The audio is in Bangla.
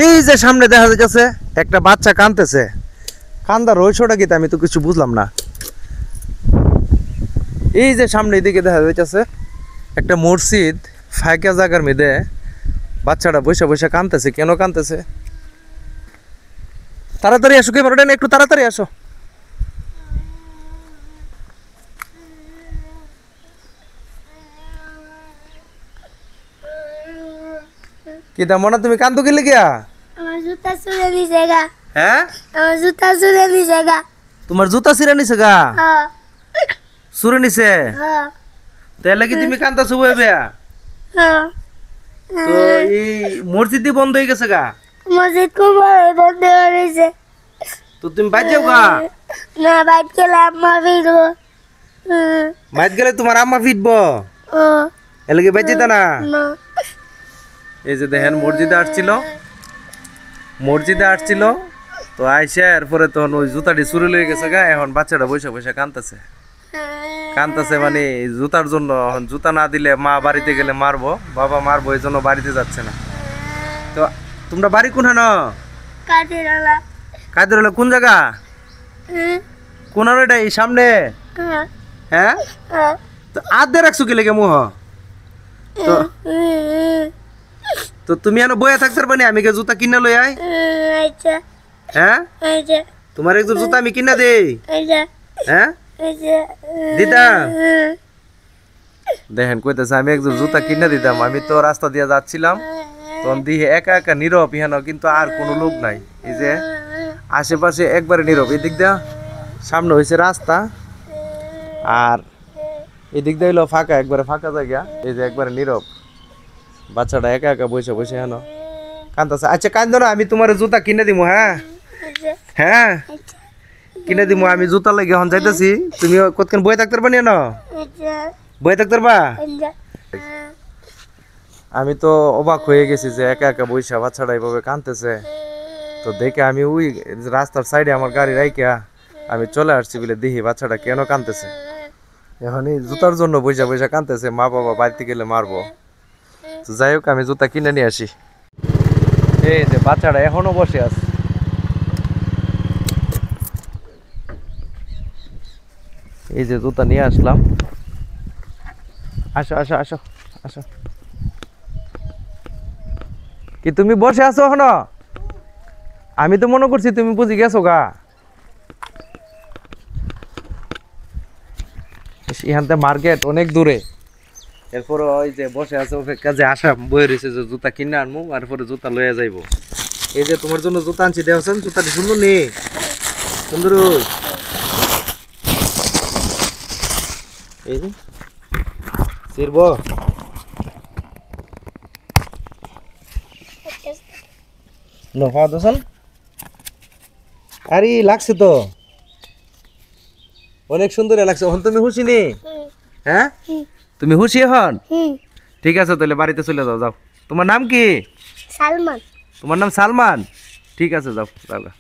এই যে সামনে দেখা যাচ্ছে একটা বাচ্চা কাঁদতেছে, কান্দার রহস্যটা কি আমি তো কিছু বুঝলাম না। এই যে সামনে এদিকে দেখা যাচ্ছে একটা মসজিদ, ফাঁকা জায়গার মধ্যে বাচ্চাটা বসে বসে কাঁদতেছে। কেন কাঁদতেছে? তাড়াতাড়ি আসো, ক্যামেরাটা নিয়ে একটু তাড়াতাড়ি আসো। কি তা মনে তুমি কান্দো কি লিগিয়া? আমার জুতা চুরে নিছে গা। হ্যাঁ, আমার জুতা চুরে নিছে গা। তোমার জুতা ছিঁড়ে নিছে গা? হ্যাঁ চুরে নিছে? হ্যাঁ তাহলে কি তুমি কান্দাছো বইবে? হ্যাঁ। তো এই মসজিদই বন্ধ হয়ে গেছে গা? মসজিদ খুব বন্ধ হয়ে রয়েছে। তো তুমি বাইর যাও গা? না, বাইট গেলে আম্মা ফিরবো। বাইর গেলে তোমার আম্মা ফিটবো? ও এলে কি বাইর যেতে না? না। এই যে দেখেন মসজিদে আসছিল তো আইসা এরপরে তখন ওই জুতাটি চুরি লয়ে গেছে গা। এখন বাচ্চাটা বসে বসে কান্দতেছে মানে জুতার জন্য। এখন জুতা না দিলে মা বাড়িতে গেলে মারবো, বাবা মারবো, এই জন্য বাড়িতে যাচ্ছে না। তো তোমরা বাড়ি কোনখানে? কাটিরালা। কায়দুর কোন জায়গা? কোন এটা এই সামনে? হ্যাঁ, তো আদে রাখছো কি লেগে মুহ? তো তো তুমি এনে বইয়া থাকতে পারবে না? আমি কে জুতা কিনা লই আই। আচ্ছা হ্যাঁ, আচ্ছা তোমার একজন জুতা আমি কিনা দেই। আচ্ছা হ্যাঁ আচ্ছা দিদা, দেখেন কইতেছে আমি একজন জুতা কিনে দিতাম। আমি তো রাস্তা দিয়ে যাচ্ছিলাম, তখন দিয়ে একা একা নীরব ইহানো, কিন্তু আর কোনো লোক নাই। এই যে আশেপাশে একবারে নীরব। এদিক দিয়া সামনে হয়েছে রাস্তা, আর এদিক দিয়ে হইলো ফাঁকা, একবারে ফাঁকা জায়গা। এই যে একবারে নীরব, বাচ্চাটা একা একা বসে বসে হেন কান্দাছে। আচ্ছা কান্দো না, আমি তোমার জুতা কিনে দিব। হ্যাঁ হ্যাঁ কিনে দিব, আমি জুতা লাগে এখন যাইতেছি। তুমি কতক্ষণ বয়ে থাকতে পারবা না? বয়ে থাকতে পারবা? আমি তো অবাক হয়ে গেছি যে একা একা বৈশা বাচ্চাটা এইভাবে কাঁদতেছে। তো দেখে আমি ওই রাস্তার সাইডে আমার গাড়ি রাইকা আমি চলে আসছি বলে দেখি বাচ্চাটা কেন কাঁদতেছে। এখন এই জুতার জন্য বৈশা বৈশা কাঁদতেছে, মা বাবা বাড়িতে গেলে মারবো। তো যাই হোক আমি জুতা কিনে নিয়ে আসি। এই যে বাচ্চাটা এখনো বসে আছে। এই যে জুতা নিয়ে আসলাম। আসো আসো আসো আসো। কি তুমি বসে আছো এখনো? আমি তো মনে করছি তুমি বুঝি গেছো গা। এখানতে মার্কেট অনেক দূরে, এরপর ওই যে বসে আছে কাজে আসা বয়ে রয়েছে যে জুতা কিনে আনবো, এরপরে জুতা লয়ে যাইবো। এই যে তোমার জন্য জুতা আনছি, দেখছেন জুতাটি সুন্দর নেই? সুন্দর। এই যে চিরব নফা দোসন। আরে লাগছে তো, অনেক সুন্দর লাগছে। এখন তুমি খুশি নি? হ্যাঁ তুমি খুশি এখন? ঠিক আছে তাহলে বাড়িতে চলে যাও। যাও, তোমার নাম কি? সালমান। তোমার নাম সালমান? ঠিক আছে, যাও যাও।